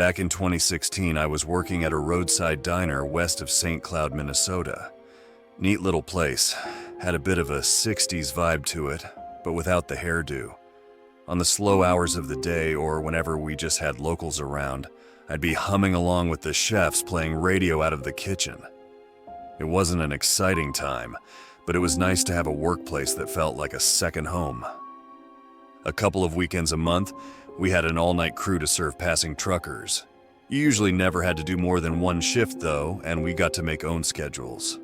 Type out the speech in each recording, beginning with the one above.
Back in 2016, I was working at a roadside diner west of St. Cloud, Minnesota. Neat little place. Had a bit of a 60s vibe to it, but without the hairdo. On the slow hours of the day, or whenever we just had locals around, I'd be humming along with the chefs playing radio out of the kitchen. It wasn't an exciting time, but it was nice to have a workplace that felt like a second home. A couple of weekends a month, we had an all-night crew to serve passing truckers. You usually never had to do more than one shift though, and we got to make own schedules.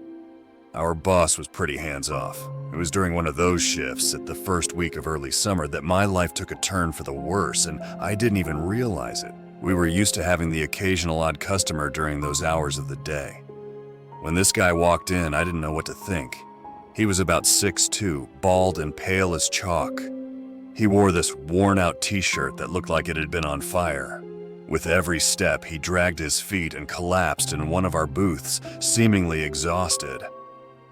Our boss was pretty hands-off. It was during one of those shifts at the first week of early summer that my life took a turn for the worse, and I didn't even realize it. We were used to having the occasional odd customer during those hours of the day. When this guy walked in, I didn't know what to think. He was about 6'2", bald and pale as chalk. He wore this worn-out t-shirt that looked like it had been on fire. With every step, he dragged his feet and collapsed in one of our booths, seemingly exhausted.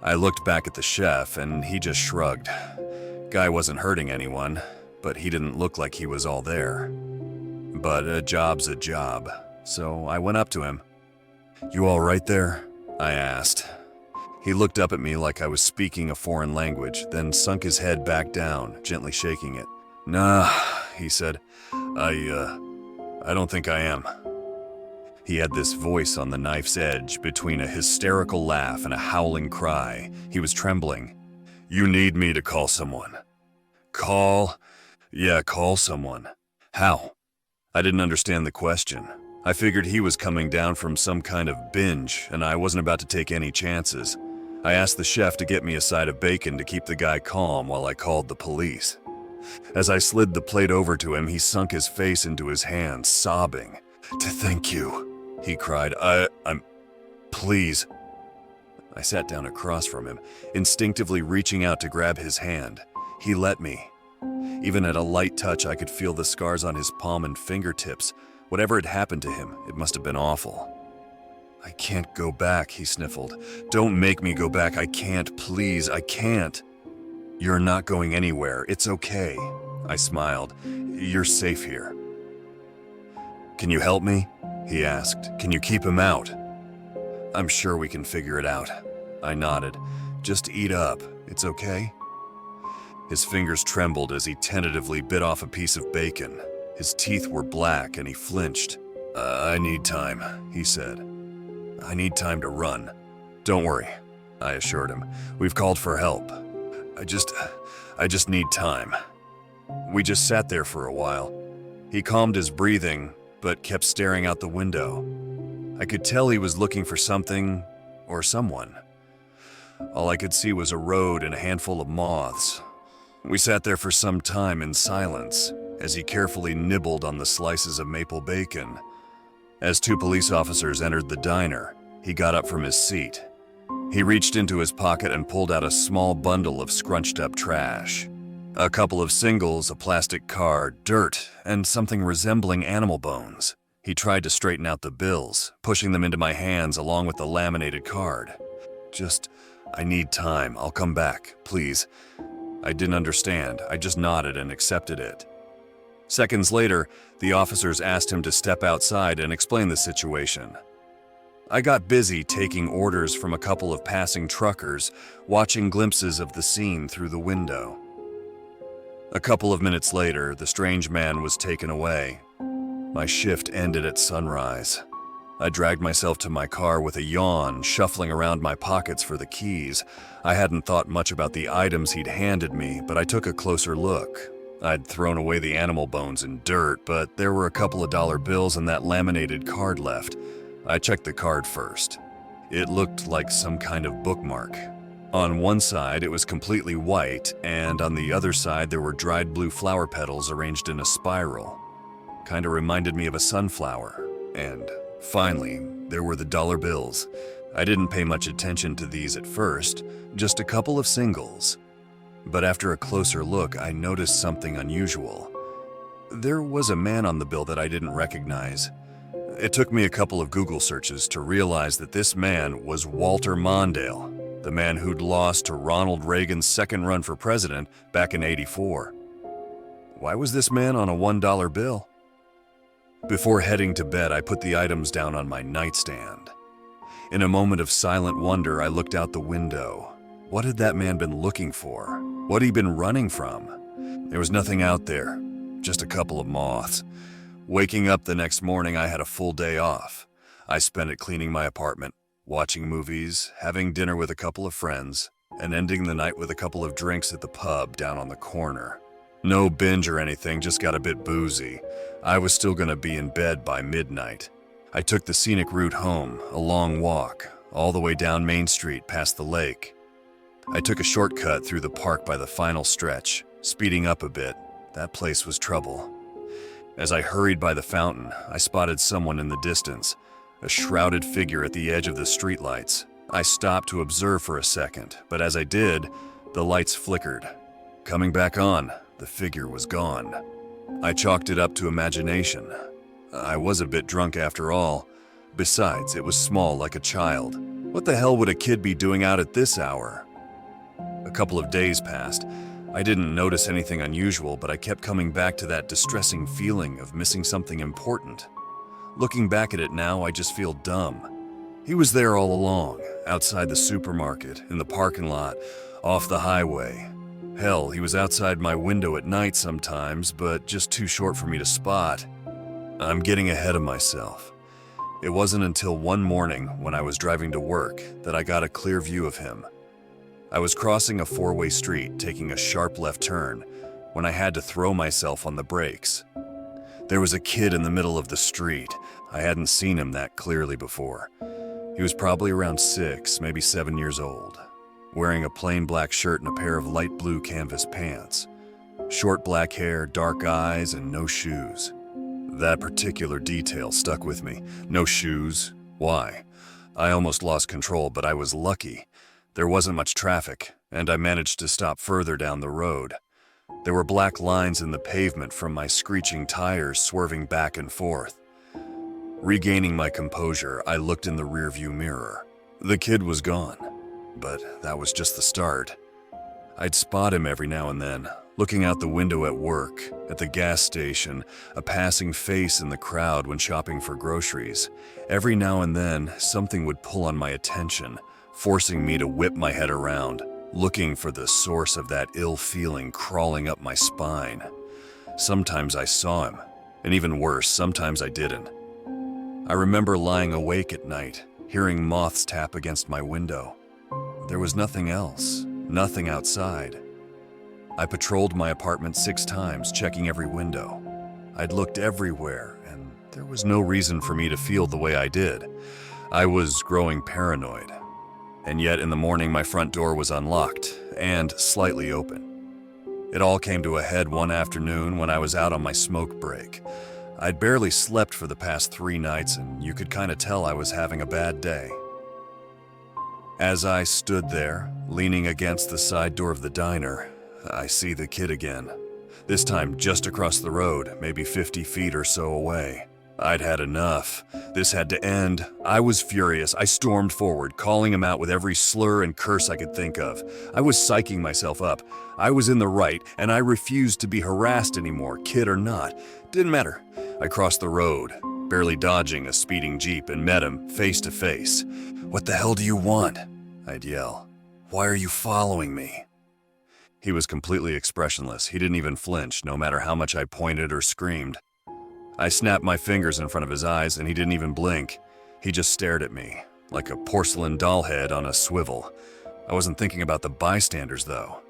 I looked back at the chef, and he just shrugged. Guy wasn't hurting anyone, but he didn't look like he was all there. But a job's a job, so I went up to him. "You all right there?" I asked. He looked up at me like I was speaking a foreign language, then sunk his head back down, gently shaking it. "Nah," he said. I don't think I am." He had this voice on the knife's edge between a hysterical laugh and a howling cry. He was trembling. "You need me to call someone." "Call? Yeah, call someone. How?" I didn't understand the question. I figured he was coming down from some kind of binge, and I wasn't about to take any chances. I asked the chef to get me a side of bacon to keep the guy calm while I called the police. As I slid the plate over to him, he sunk his face into his hands, sobbing. "To thank you," he cried. I'm... Please." I sat down across from him, instinctively reaching out to grab his hand. He let me. Even at a light touch, I could feel the scars on his palm and fingertips. Whatever had happened to him, it must have been awful. "I can't go back," he sniffled. "Don't make me go back. I can't, please, I can't." "You're not going anywhere. It's okay." I smiled. "You're safe here." "Can you help me?" he asked. "Can you keep him out?" "I'm sure we can figure it out." I nodded. "Just eat up. It's okay?" His fingers trembled as he tentatively bit off a piece of bacon. His teeth were black and he flinched. I need time," he said. "I need time to run." "Don't worry," I assured him. "We've called for help. I just need time." We just sat there for a while. He calmed his breathing, but kept staring out the window. I could tell he was looking for something or someone. All I could see was a road and a handful of moths. We sat there for some time in silence, as he carefully nibbled on the slices of maple bacon. As two police officers entered the diner, he got up from his seat. He reached into his pocket and pulled out a small bundle of scrunched-up trash. A couple of singles, a plastic card, dirt, and something resembling animal bones. He tried to straighten out the bills, pushing them into my hands along with the laminated card. "I need time. I'll come back, please." I didn't understand. I just nodded and accepted it. Seconds later, the officers asked him to step outside and explain the situation. I got busy taking orders from a couple of passing truckers, watching glimpses of the scene through the window. A couple of minutes later, the strange man was taken away. My shift ended at sunrise. I dragged myself to my car with a yawn, shuffling around my pockets for the keys. I hadn't thought much about the items he'd handed me, but I took a closer look. I'd thrown away the animal bones and dirt, but there were a couple of dollar bills and that laminated card left. I checked the card first. It looked like some kind of bookmark. On one side, it was completely white, and on the other side, there were dried blue flower petals arranged in a spiral. Kinda reminded me of a sunflower. And finally, there were the dollar bills. I didn't pay much attention to these at first, just a couple of singles. But after a closer look, I noticed something unusual. There was a man on the bill that I didn't recognize. It took me a couple of Google searches to realize that this man was Walter Mondale, the man who'd lost to Ronald Reagan's second run for president back in '84. Why was this man on a $1 bill? Before heading to bed, I put the items down on my nightstand. In a moment of silent wonder, I looked out the window. What had that man been looking for? What had he been running from? There was nothing out there, just a couple of moths. Waking up the next morning, I had a full day off. I spent it cleaning my apartment, watching movies, having dinner with a couple of friends, and ending the night with a couple of drinks at the pub down on the corner. No binge or anything, just got a bit boozy. I was still gonna be in bed by midnight. I took the scenic route home, a long walk, all the way down Main Street past the lake. I took a shortcut through the park by the final stretch, speeding up a bit. That place was trouble. As I hurried by the fountain, I spotted someone in the distance, a shrouded figure at the edge of the streetlights. I stopped to observe for a second, but as I did, the lights flickered. Coming back on, the figure was gone. I chalked it up to imagination. I was a bit drunk after all. Besides, it was small like a child. What the hell would a kid be doing out at this hour? A couple of days passed. I didn't notice anything unusual, but I kept coming back to that distressing feeling of missing something important. Looking back at it now, I just feel dumb. He was there all along, outside the supermarket, in the parking lot, off the highway. Hell, he was outside my window at night sometimes, but just too short for me to spot. I'm getting ahead of myself. It wasn't until one morning when I was driving to work that I got a clear view of him. I was crossing a four-way street, taking a sharp left turn, when I had to throw myself on the brakes. There was a kid in the middle of the street. I hadn't seen him that clearly before. He was probably around 6, maybe 7 years old, wearing a plain black shirt and a pair of light blue canvas pants. Short black hair, dark eyes, and no shoes. That particular detail stuck with me. No shoes. Why? I almost lost control, but I was lucky. There wasn't much traffic, and I managed to stop further down the road. There were black lines in the pavement from my screeching tires swerving back and forth. Regaining my composure, I looked in the rearview mirror. The kid was gone, but that was just the start. I'd spot him every now and then, looking out the window at work, at the gas station, a passing face in the crowd when shopping for groceries. Every now and then, something would pull on my attention, forcing me to whip my head around, looking for the source of that ill feeling crawling up my spine. Sometimes I saw him, and even worse, sometimes I didn't. I remember lying awake at night, hearing moths tap against my window. There was nothing else, nothing outside. I patrolled my apartment 6 times, checking every window. I'd looked everywhere, and there was no reason for me to feel the way I did. I was growing paranoid. And yet in the morning, my front door was unlocked and slightly open. It all came to a head one afternoon when I was out on my smoke break. I'd barely slept for the past 3 nights, and you could kind of tell I was having a bad day. As I stood there, leaning against the side door of the diner, I see the kid again. This time just across the road, maybe 50 feet or so away. I'd had enough. This had to end. I was furious. I stormed forward, calling him out with every slur and curse I could think of. I was psyching myself up. I was in the right, and I refused to be harassed anymore, kid or not. Didn't matter. I crossed the road, barely dodging a speeding Jeep, and met him face to face. "What the hell do you want?" I'd yell. "Why are you following me?" He was completely expressionless. He didn't even flinch, no matter how much I pointed or screamed. I snapped my fingers in front of his eyes, and he didn't even blink. He just stared at me, like a porcelain doll head on a swivel. I wasn't thinking about the bystanders, though.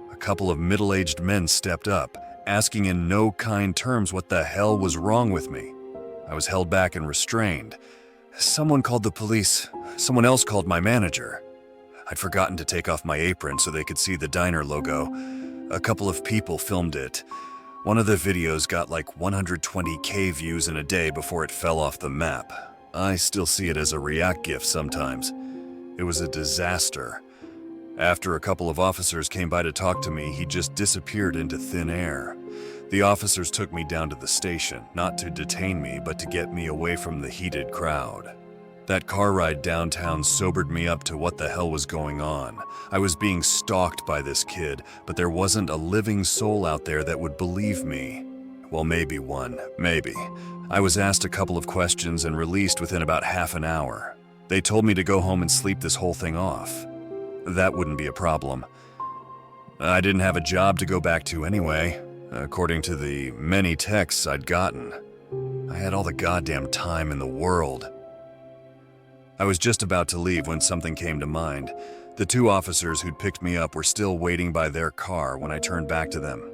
A couple of middle-aged men stepped up, asking in no kind terms what the hell was wrong with me. I was held back and restrained. Someone called the police. Someone else called my manager. I'd forgotten to take off my apron so they could see the diner logo. A couple of people filmed it. One of the videos got like 120K views in a day before it fell off the map. I still see it as a react gif sometimes. It was a disaster. After a couple of officers came by to talk to me, he just disappeared into thin air. The officers took me down to the station, not to detain me, but to get me away from the heated crowd. That car ride downtown sobered me up to what the hell was going on. I was being stalked by this kid, but there wasn't a living soul out there that would believe me. Well, maybe one, maybe. I was asked a couple of questions and released within about half an hour. They told me to go home and sleep this whole thing off. That wouldn't be a problem. I didn't have a job to go back to anyway, according to the many texts I'd gotten. I had all the goddamn time in the world. I was just about to leave when something came to mind. The two officers who'd picked me up were still waiting by their car when I turned back to them.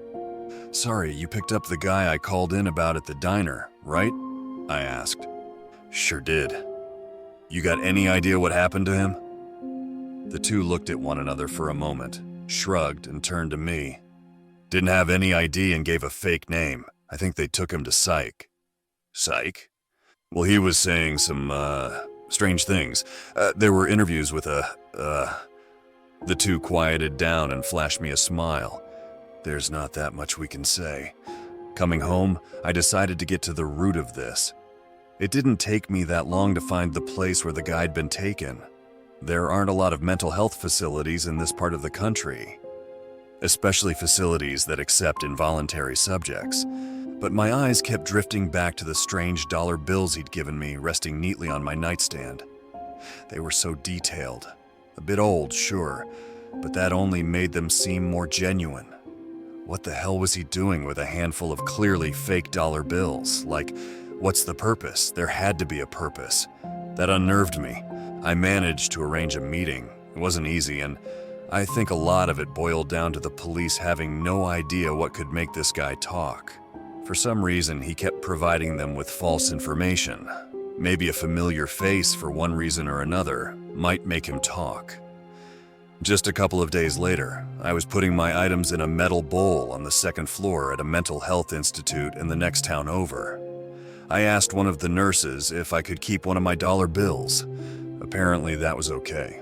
"Sorry, you picked up the guy I called in about at the diner, right?" I asked. "Sure did. You got any idea what happened to him?" The two looked at one another for a moment, shrugged, and turned to me. "Didn't have any ID and gave a fake name. I think they took him to psych." "Psych?" "Well, he was saying some, strange things. There were interviews with The two quieted down and flashed me a smile. There's not that much we can say. Coming home, I decided to get to the root of this. It didn't take me that long to find the place where the guy'd been taken. There aren't a lot of mental health facilities in this part of the country, especially facilities that accept involuntary subjects. But my eyes kept drifting back to the strange dollar bills he'd given me resting neatly on my nightstand. They were so detailed. A bit old, sure, but that only made them seem more genuine. What the hell was he doing with a handful of clearly fake dollar bills? Like, what's the purpose? There had to be a purpose. That unnerved me. I managed to arrange a meeting. It wasn't easy, and I think a lot of it boiled down to the police having no idea what could make this guy talk. For some reason, he kept providing them with false information. Maybe a familiar face, for one reason or another, might make him talk. Just a couple of days later, I was putting my items in a metal bowl on the second floor at a mental health institute in the next town over. I asked one of the nurses if I could keep one of my dollar bills. Apparently that was okay.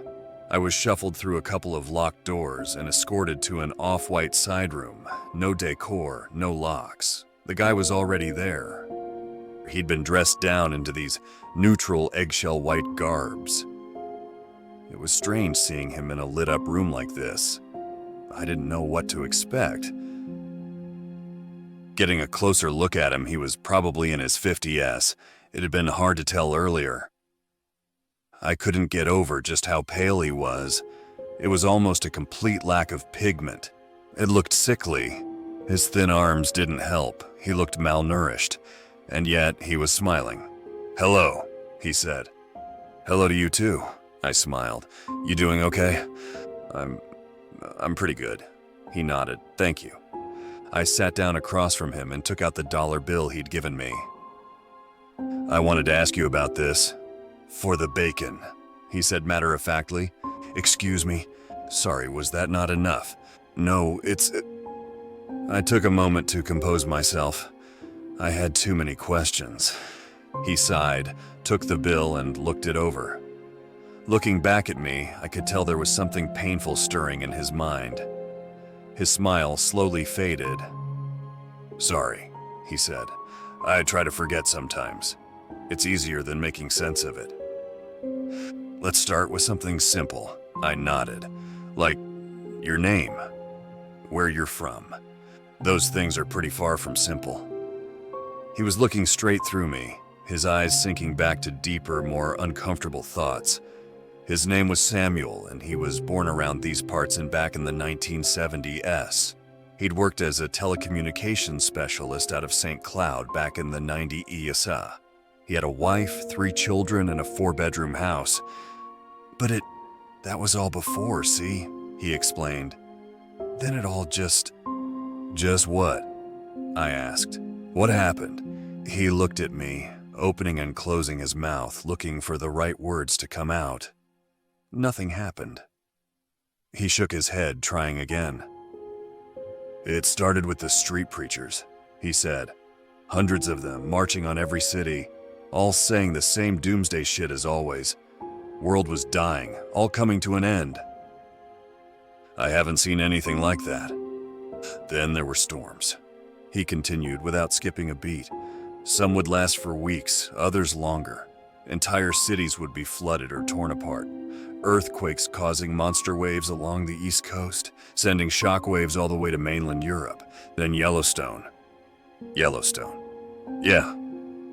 I was shuffled through a couple of locked doors and escorted to an off-white side room. No decor, no locks. The guy was already there. He'd been dressed down into these neutral eggshell white garbs. It was strange seeing him in a lit-up room like this. I didn't know what to expect. Getting a closer look at him, he was probably in his 50s. It had been hard to tell earlier. I couldn't get over just how pale he was. It was almost a complete lack of pigment. It looked sickly. His thin arms didn't help. He looked malnourished. And yet, he was smiling. "Hello," he said. "Hello to you too," I smiled. "You doing okay?" I'm pretty good." He nodded. "Thank you." I sat down across from him and took out the dollar bill he'd given me. "I wanted to ask you about this. For the bacon," he said matter-of-factly. "Excuse me. Sorry, was that not enough?" "No, it's..." I took a moment to compose myself. I had too many questions. He sighed, took the bill, and looked it over. Looking back at me, I could tell there was something painful stirring in his mind. His smile slowly faded. "Sorry," he said. "I try to forget sometimes. It's easier than making sense of it." "Let's start with something simple," I nodded. "Like, your name, where you're from. Those things are pretty far from simple." He was looking straight through me, his eyes sinking back to deeper, more uncomfortable thoughts. His name was Samuel, and he was born around these parts and back in the 1970s. He'd worked as a telecommunications specialist out of St. Cloud back in the 90s. He had a wife, 3 children, and a 4-bedroom house. But that was all before, see? He explained. Then it all just what? I asked. What happened? He looked at me, opening and closing his mouth, looking for the right words to come out. Nothing happened. He shook his head, trying again. "It started with the street preachers," he said. "Hundreds of them, marching on every city, all saying the same doomsday shit as always. World was dying, all coming to an end. I haven't seen anything like that. Then there were storms," he continued without skipping a beat. "Some would last for weeks, others longer. Entire cities would be flooded or torn apart. Earthquakes causing monster waves along the East Coast, sending shock waves all the way to mainland Europe. Then Yellowstone. Yellowstone. Yeah,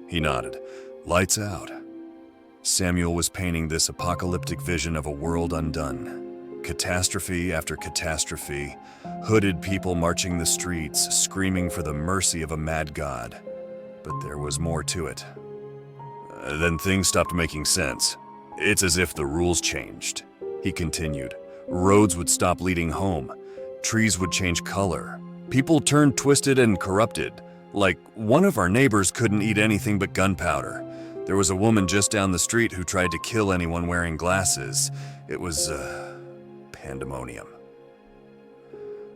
he nodded. Lights out. Samuel was painting this apocalyptic vision of a world undone. Catastrophe after catastrophe, hooded people marching the streets, screaming for the mercy of a mad god. But there was more to it. Then things stopped making sense. It's as if the rules changed, he continued. Roads would stop leading home. Trees would change color. People turned twisted and corrupted. Like, one of our neighbors couldn't eat anything but gunpowder. There was a woman just down the street who tried to kill anyone wearing glasses. It was, pandemonium.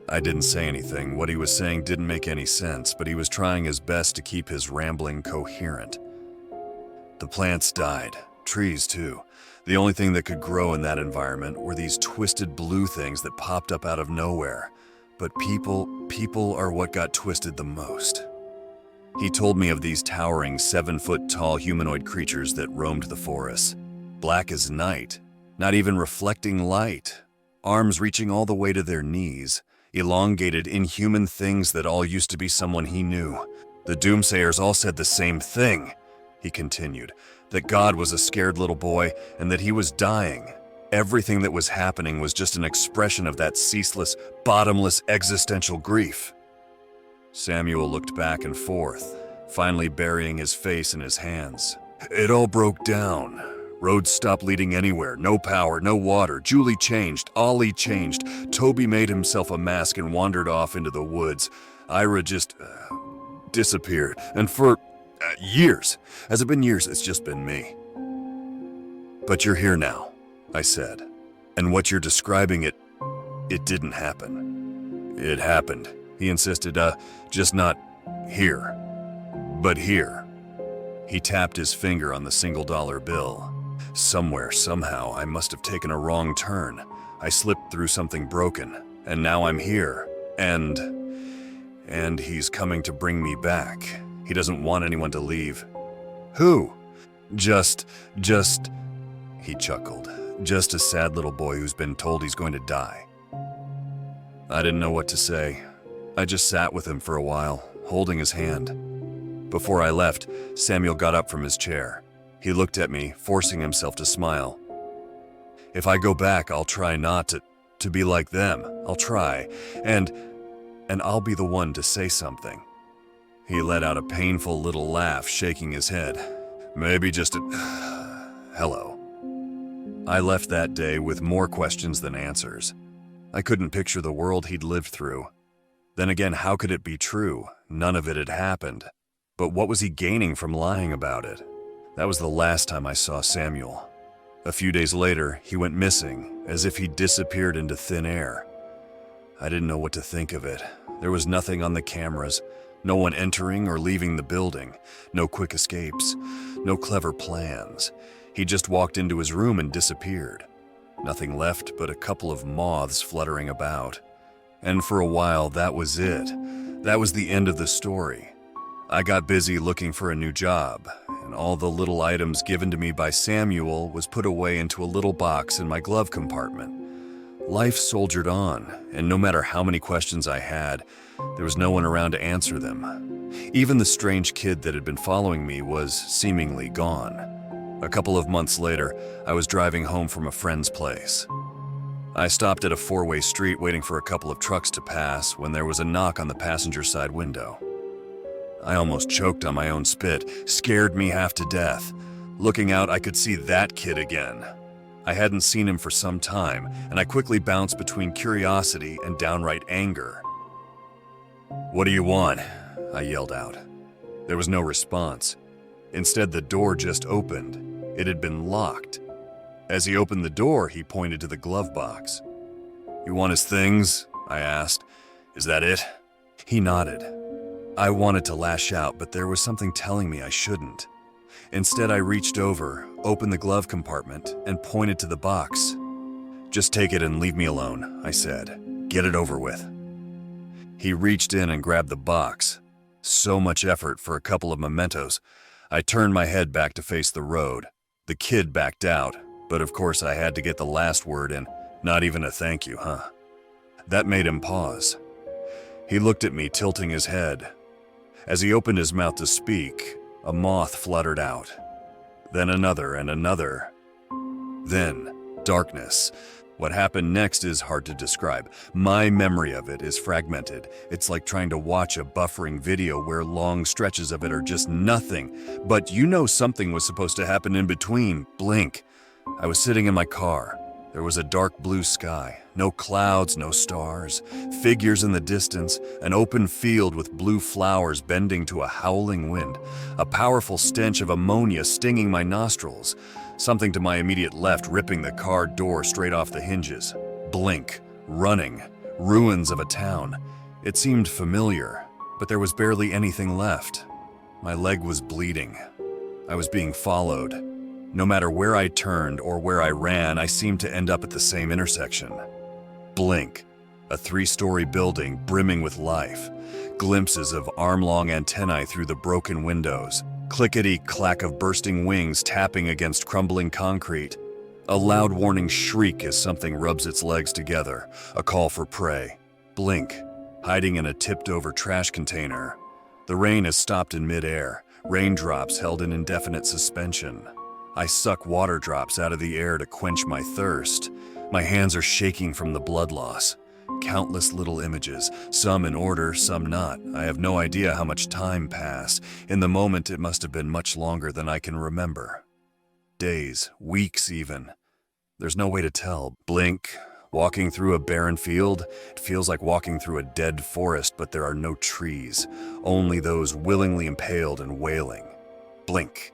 I didn't say anything. What he was saying didn't make any sense, but he was trying his best to keep his rambling coherent. The plants died. Trees, too. The only thing that could grow in that environment were these twisted blue things that popped up out of nowhere. But people are what got twisted the most. He told me of these towering 7-foot-tall humanoid creatures that roamed the forest. Black as night, not even reflecting light. Arms reaching all the way to their knees. Elongated, inhuman things that all used to be someone he knew. The doomsayers all said the same thing, he continued. That God was a scared little boy and that he was dying. Everything that was happening was just an expression of that ceaseless, bottomless existential grief. Samuel looked back and forth, finally burying his face in his hands. It all broke down. Roads stopped leading anywhere. No power, no water. Julie changed. Ollie changed. Toby made himself a mask and wandered off into the woods. Ira just disappeared. And for years, has it been years? It's just been me. But you're here now, I said. And what you're describing, it didn't happen. It happened, he insisted, just not here, but here. He tapped his finger on the $1 bill. Somewhere, somehow, I must have taken a wrong turn. I slipped through something broken, and now I'm here. And he's coming to bring me back. He doesn't want anyone to leave. Who? Just, he chuckled. Just a sad little boy who's been told he's going to die. I didn't know what to say. I just sat with him for a while, holding his hand. Before I left, Samuel got up from his chair. He looked at me, forcing himself to smile. If I go back, I'll try not to be like them. I'll try, and I'll be the one to say something. He let out a painful little laugh, shaking his head. Maybe just a hello. I left that day with more questions than answers. I couldn't picture the world he'd lived through. Then again, how could it be true? None of it had happened. But what was he gaining from lying about it? That was the last time I saw Samuel. A few days later, he went missing, as if he'd disappeared into thin air. I didn't know what to think of it. There was nothing on the cameras, no one entering or leaving the building, no quick escapes, no clever plans. He just walked into his room and disappeared. Nothing left but a couple of moths fluttering about. And for a while, that was it. That was the end of the story. I got busy looking for a new job, and all the little items given to me by Samuel was put away into a little box in my glove compartment. Life soldiered on, and no matter how many questions I had, there was no one around to answer them. Even the strange kid that had been following me was seemingly gone. A couple of months later, I was driving home from a friend's place. I stopped at a four-way street waiting for a couple of trucks to pass when there was a knock on the passenger side window. I almost choked on my own spit, scared me half to death. Looking out, I could see that kid again. I hadn't seen him for some time, and I quickly bounced between curiosity and downright anger. "What do you want?" I yelled out. There was no response. Instead, the door just opened. It had been locked. As he opened the door, he pointed to the glove box. "You want his things?" I asked. "Is that it?" He nodded. I wanted to lash out, but there was something telling me I shouldn't. Instead, I reached over, opened the glove compartment, and pointed to the box. "Just take it and leave me alone," I said. "Get it over with." He reached in and grabbed the box. So much effort for a couple of mementos. I turned my head back to face the road. The kid backed out, but of course I had to get the last word in. "Not even a thank you, huh?" That made him pause. He looked at me, tilting his head. As he opened his mouth to speak, a moth fluttered out. Then another and another. Then, darkness. What happened next is hard to describe. My memory of it is fragmented. It's like trying to watch a buffering video where long stretches of it are just nothing. But you know something was supposed to happen in between. Blink. I was sitting in my car. There was a dark blue sky. No clouds, no stars. Figures in the distance. An open field with blue flowers bending to a howling wind. A powerful stench of ammonia stinging my nostrils. Something to my immediate left ripping the car door straight off the hinges. Blink. Running. Ruins of a town. It seemed familiar, but there was barely anything left. My leg was bleeding. I was being followed. No matter where I turned or where I ran, I seemed to end up at the same intersection. Blink. A 3-story building brimming with life. Glimpses of arm-long antennae through the broken windows. Clickety-clack of bursting wings tapping against crumbling concrete. A loud warning shriek as something rubs its legs together. A call for prey. Blink. Hiding in a tipped-over trash container. The rain has stopped in midair. Raindrops held in indefinite suspension. I suck water drops out of the air to quench my thirst. My hands are shaking from the blood loss. Countless little images, some in order, some not. I have no idea how much time passed. In the moment, it must have been much longer than I can remember. Days, weeks even. There's no way to tell. Blink. Walking through a barren field, it feels like walking through a dead forest, but there are no trees. Only those willingly impaled and wailing. Blink.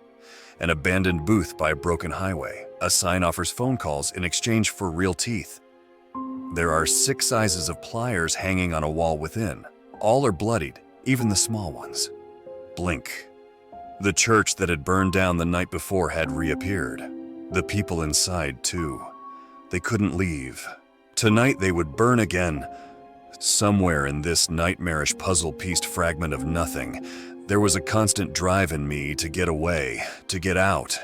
An abandoned booth by a broken highway. A sign offers phone calls in exchange for real teeth. There are 6 sizes of pliers hanging on a wall within. All are bloodied, even the small ones. Blink. The church that had burned down the night before had reappeared. The people inside, too. They couldn't leave. Tonight they would burn again. Somewhere in this nightmarish puzzle-pieced fragment of nothing, there was a constant drive in me to get away, to get out.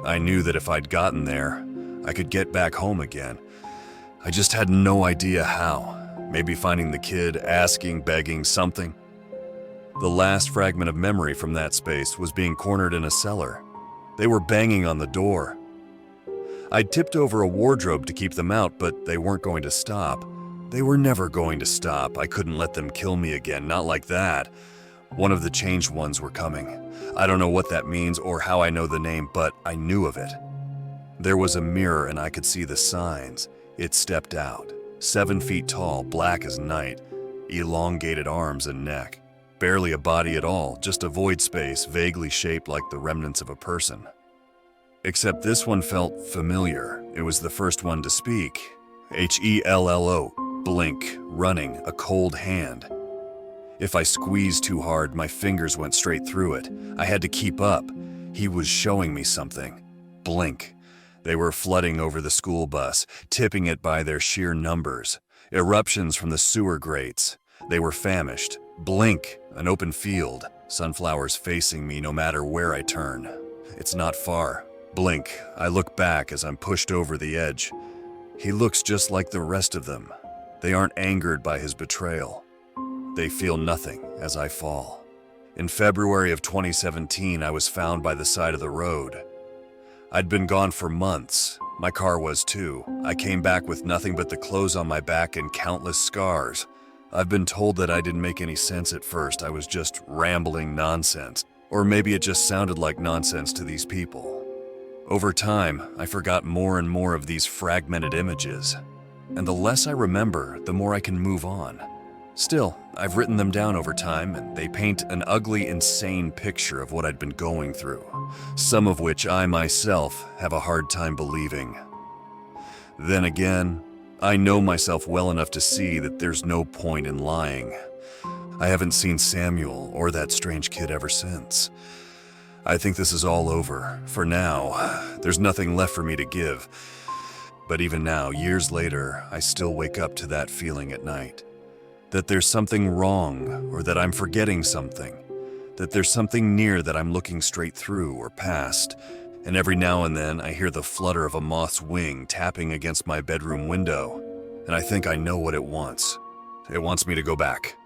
I knew that if I'd gotten there, I could get back home again. I just had no idea how. Maybe finding the kid, asking, begging, something. The last fragment of memory from that space was being cornered in a cellar. They were banging on the door. I'd tipped over a wardrobe to keep them out, but they weren't going to stop. They were never going to stop. I couldn't let them kill me again, not like that. One of the changed ones were coming. I don't know what that means or how I know the name, but I knew of it. There was a mirror and I could see the signs. It stepped out. 7 feet tall, black as night. Elongated arms and neck. Barely a body at all, just a void space vaguely shaped like the remnants of a person. Except this one felt familiar. It was the first one to speak. Hello. Blink. Running. A cold hand. If I squeezed too hard, my fingers went straight through it. I had to keep up. He was showing me something. Blink. They were flooding over the school bus, tipping it by their sheer numbers. Eruptions from the sewer grates. They were famished. Blink. An open field. Sunflowers facing me no matter where I turn. It's not far. Blink. I look back as I'm pushed over the edge. He looks just like the rest of them. They aren't angered by his betrayal. They feel nothing as I fall. In February of 2017, I was found by the side of the road. I'd been gone for months. My car was too. I came back with nothing but the clothes on my back and countless scars. I've been told that I didn't make any sense at first. I was just rambling nonsense. Or maybe it just sounded like nonsense to these people. Over time, I forgot more and more of these fragmented images. And the less I remember, the more I can move on. Still, I've written them down over time, and they paint an ugly, insane picture of what I'd been going through, some of which I myself have a hard time believing. Then again, I know myself well enough to see that there's no point in lying. I haven't seen Samuel or that strange kid ever since. I think this is all over. For now, there's nothing left for me to give. But even now, years later, I still wake up to that feeling at night. That there's something wrong, or that I'm forgetting something. That there's something near that I'm looking straight through or past. And every now and then, I hear the flutter of a moth's wing tapping against my bedroom window. And I think I know what it wants. It wants me to go back.